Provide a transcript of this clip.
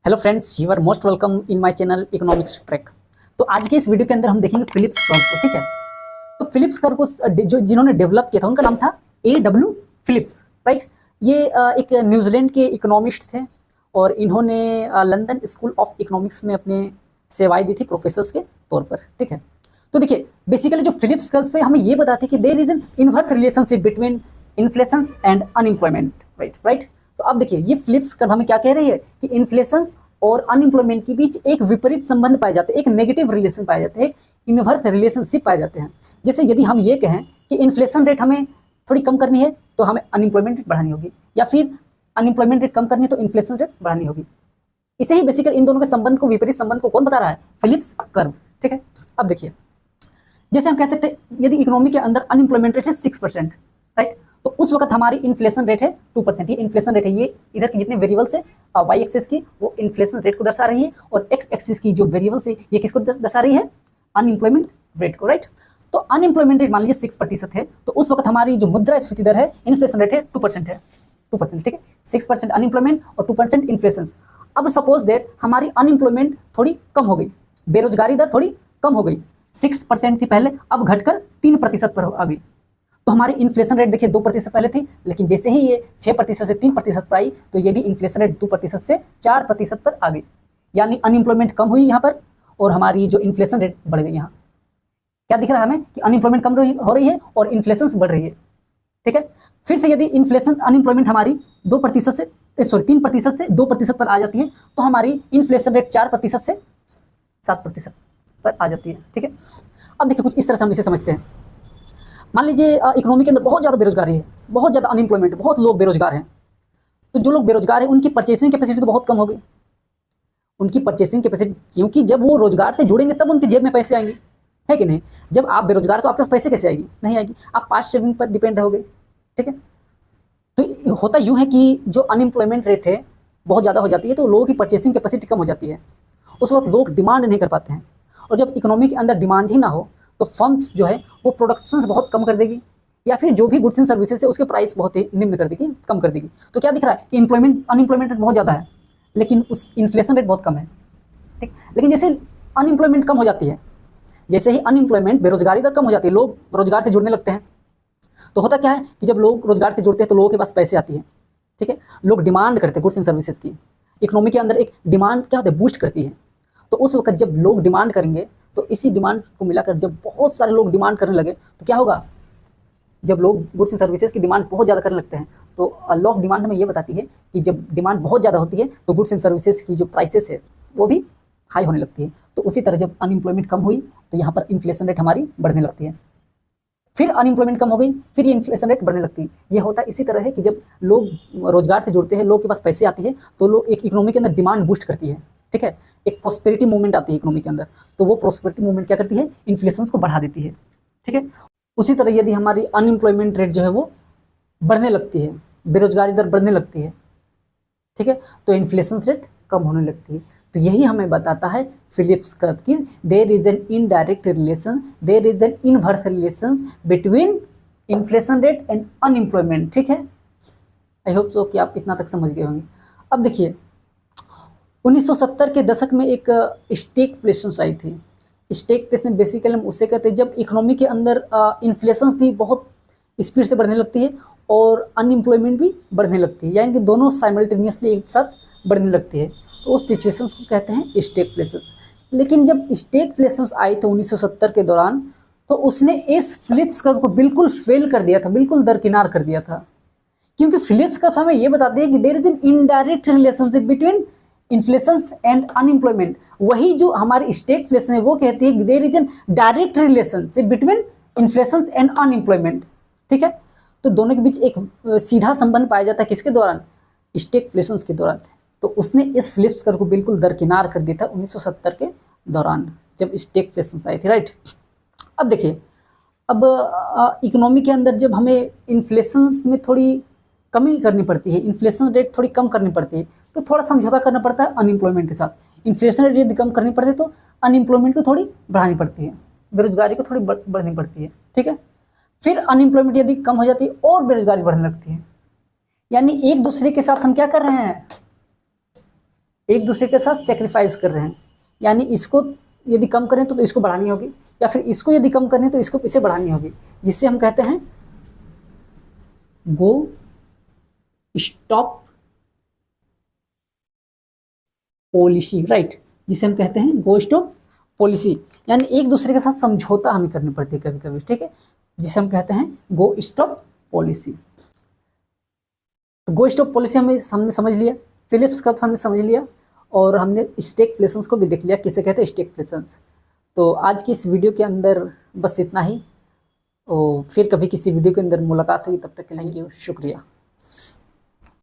Hello friends, you are most welcome in my channel economics track. तो आज के इस वीडियो के अंदर हम देखेंगे फिलिप्स कर्व को। ठीक है, तो फिलिप्स कर्व को जो जिन्होंने डेवलप किया था उनका नाम था A.W. Phillips, right. ये एक न्यूजीलैंड के इकोनॉमिस्ट थे और इन्होंने लंदन स्कूल ऑफ इकोनॉमिक्स में अपने सेवाएं दी थी प्रोफेसर्स के तौर पर। ठीक है, तो देखिए बेसिकली जो फिलिप्स कर्व पे हमें ये बताते हैं कि there is an inverse relationship between inflation and unemployment, right. तो अब देखिए ये फिलिप्स कर्व हमें क्या कह रही है कि इन्फ्लेशन और अनएम्प्लॉयमेंट के बीच एक विपरीत संबंध पाए जाते हैं, एक नेगेटिव रिलेशन पाए जाते हैं, एक इनवर्स रिलेशनशिप पाए जाते हैं। जैसे यदि हम ये कहें कि इन्फ्लेशन रेट हमें थोड़ी कम करनी है तो हमें अनएम्प्लॉयमेंट रेट बढ़ानी होगी, या फिर अनएम्प्लॉयमेंट रेट कम करनी है तो इन्फ्लेशन रेट बढ़ानी होगी। इसे ही बेसिकली इन दोनों के संबंध को, विपरीत संबंध को कौन बता रहा है? Phillips curve. ठीक है, अब देखिए जैसे हम कह सकते हैं यदि इकोनॉमी के अंदर अनएम्प्लॉयमेंट रेट है 6%, राइट, तो उस वक्त हमारी इन्फ्लेशन रेट है 2%। ये इन्फ्लेशन रेट है, ये इधर के जितने वेरिएबल्स है वाई एक्सिस की वो इन्फ्लेशन रेट को दर्शा रही है, और एक्स एक्सिस की जो वेरिएबल्स है ये किसको दर्शा रही है? अनएम्प्लॉयमेंट रेट को, राइट। तो अनएम्प्लॉयमेंट रेट मान लीजिए 6% है, तो उस वक्त हमारी जो मुद्रास्फीति दर है, इन्फ्लेशन रेट है 2% है, 2%। ठीक है, 6% अनएम्प्लॉयमेंट और 2% इन्फ्लेशन। अब सपोज दैट हमारी अनएम्प्लॉयमेंट थोड़ी कम हो गई, बेरोजगारी दर थोड़ी कम हो गई, 6% थी पहले, अब घटकर 3% पर आ गई। तो हमारी इन्फ्लेशन रेट देखिए 2% पहले थी, लेकिन जैसे ही ये 6% से 3% पर आई तो ये भी इन्फ्लेशन रेट 2% से 4% पर आ गई। यानी अनएम्प्लॉयमेंट कम हुई यहाँ पर और हमारी जो इन्फ्लेशन रेट बढ़ गई। यहाँ क्या दिख रहा है हमें कि अनएम्प्लॉयमेंट कम हो रही है और इन्फ्लेशन बढ़ रही है। ठीक है, फिर से यदि इन्फ्लेशन अनएम्प्लॉयमेंट हमारी 2% से 3% से 2% पर आ जाती है तो हमारी इन्फ्लेशन रेट 4% से 7% पर आ जाती है। ठीक है, अब देखिए कुछ इस तरह से हम इसे समझते हैं। मान लीजिए इकोनॉमी के अंदर बहुत ज़्यादा बेरोजगारी है, बहुत ज़्यादा अनएम्प्लॉयमेंट, बहुत लोग बेरोजगार हैं। तो जो लोग बेरोजगार हैं उनकी परचेसिंग कैपेसिटी तो बहुत कम हो गई, उनकी परचेसिंग कैपेसिटी, क्योंकि जब वो रोजगार से जुड़ेंगे तब उनकी जेब में पैसे आएंगे, है कि नहीं? जब आप बेरोजगार तो आपके पास पैसे कैसे आएगी? नहीं आएगी, आप पास्ट सेविंग पर डिपेंड रहोगे। ठीक है, तो होता यूँ है कि जो अनएम्प्लॉयमेंट रेट है बहुत ज़्यादा हो जाती है तो लोगों की परचेसिंग कैपेसिटी कम हो जाती है, उस वक्त लोग डिमांड नहीं कर पाते हैं, और जब इकोनॉमी के अंदर डिमांड ही ना हो तो फर्म्स जो है वो प्रोडक्शन बहुत कम कर देगी, या फिर जो भी गुड्स एंड सर्विसेज है उसके प्राइस बहुत ही निम्न कर देगी, कम कर देगी। तो क्या दिख रहा है कि अनएम्प्लॉयमेंट रेट बहुत ज़्यादा है लेकिन उस इन्फ्लेशन रेट बहुत कम है। ठीक, लेकिन जैसे अनएम्प्लॉयमेंट कम हो जाती है, जैसे ही अनएम्प्लॉयमेंट, बेरोजगारी दर कम हो जाती है, लोग रोजगार से जुड़ने लगते हैं, तो होता क्या है कि जब लोग रोजगार से जुड़ते हैं तो लोगों के पास पैसे आती है। ठीक है, लोग डिमांड करते हैं गुड्स एंड सर्विसेज की। इकोनॉमी के अंदर एक डिमांड क्या होता है? बूस्ट करती है। तो उस वक्त जब लोग डिमांड करेंगे तो इसी डिमांड को मिलाकर जब बहुत सारे लोग डिमांड करने लगे तो क्या होगा? जब लोग गुड्स एंड सर्विसेज की डिमांड बहुत ज़्यादा करने लगते हैं तो लॉ ऑफ डिमांड हमें ये बताती है कि जब डिमांड बहुत ज़्यादा होती है तो गुड्स एंड सर्विसेज की जो प्राइसेस है वो भी हाई होने लगती है। तो उसी तरह जब अनएम्प्लॉयमेंट कम हुई तो यहाँ पर इन्फ्लेशन रेट हमारी बढ़ने लगती है, फिर अनएम्प्लॉयमेंट कम हो गई, फिर ये इन्फ्लेशन रेट बढ़ने लगती है। ये होता इसी तरह है कि जब लोग रोजगार से जुड़ते हैं, लोग के पास पैसे आती है तो लोग एक इकोनॉमी के अंदर डिमांड बूस्ट करती है। ठीक है, एक प्रोस्पेरिटी मूवमेंट आती है इकोनॉमी के अंदर, तो वो प्रोस्पेरिटी मूवमेंट क्या करती है? इन्फ्लेशन को बढ़ा देती है। ठीक है, उसी तरह यदि हमारी अनएम्प्लॉयमेंट रेट जो है वो बढ़ने लगती है, बेरोजगारी दर बढ़ने लगती है, ठीक है, तो इन्फ्लेशन रेट कम होने लगती है। तो यही हमें बताता है फिलिप्स कर्व की there is an indirect relation, there is an inverse relation between inflation rate and unemployment. ठीक है, आई होप सो कि आप इतना तक समझ गए होंगे। अब देखिए 1970 के दशक में एक स्टैगफ्लेशन आई थी। स्टैगफ्लेशन बेसिकली हम उसे कहते हैं जब इकोनॉमी के अंदर इन्फ्लेशन भी बहुत स्पीड से बढ़ने लगती है और अनएम्प्लॉयमेंट भी बढ़ने लगती है, यानी कि दोनों साइमल्टेनियसली एक साथ बढ़ने लगती है, तो उस सिचुएशंस को कहते हैं स्टैगफ्लेशन। लेकिन जब स्टैगफ्लेशन आई थी 1970 के दौरान तो उसने इस फिलिप्स कर्व को बिल्कुल फेल कर दिया था, बिल्कुल दरकिनार कर दिया था, क्योंकि फिलिप्स कर्व हमें यह बताते हैं कि there is an indirect relationship between inflation and unemployment. वही जो हमारी स्टैगफ्लेशन है वो कहती है कि there is an direct relationship between inflation and unemployment. ठीक है, तो दोनों के बीच एक सीधा संबंध पाया जाता है, किसके दौरान? स्टैगफ्लेशन के दौरान। तो उसने इस फिलिप्स कर्व को बिल्कुल दरकिनार कर दिया था 1970 के दौरान जब स्टैगफ्लेशन आई थी, राइट। अब देखिए अब इकोनॉमी के अंदर जब हमें इन्फ्लेशन में थोड़ी कमी करनी पड़ती है, इन्फ्लेशन रेट थोड़ी कम करनी पड़ती है, तो थोड़ा समझौता करना पड़ता है अनएम्प्लॉयमेंट के साथ। इन्फ्लेशन रेट यदि कम करनी पड़ती है तो अनएम्प्लॉयमेंट को थोड़ी बढ़ानी पड़ती है, बेरोजगारी को थोड़ी बढ़नी पड़ती है। ठीक है, फिर अनएम्प्लॉयमेंट यदि कम हो जाती है और बेरोजगारी बढ़ने लगती है, यानी एक दूसरे के साथ हम क्या कर रहे हैं? एक दूसरे के साथ सेक्रीफाइस कर रहे हैं, यानी इसको यदि कम करें तो इसको बढ़ानी होगी, या फिर इसको यदि कम करें तो इसको इसे बढ़ानी होगी, जिससे हम कहते हैं गो स्टॉप पॉलिसी, राइट, जिसे हम कहते हैं गो स्टॉप पॉलिसी। यानी एक दूसरे के साथ समझौता हमें करनी पड़ती है कभी कभी, ठीक है, जिसे हम कहते हैं गो स्टॉप पॉलिसी। तो गो स्टॉप पॉलिसी हमने समझ लिया, फिलिप्स कप हमने समझ लिया, और हमने स्टैगफ्लेशंस को भी देख लिया, किसे कहते हैं स्टैगफ्लेशंस। तो आज की इस वीडियो के अंदर बस इतना ही, और फिर कभी किसी वीडियो के अंदर मुलाकात हुई, तब तक के लिए शुक्रिया।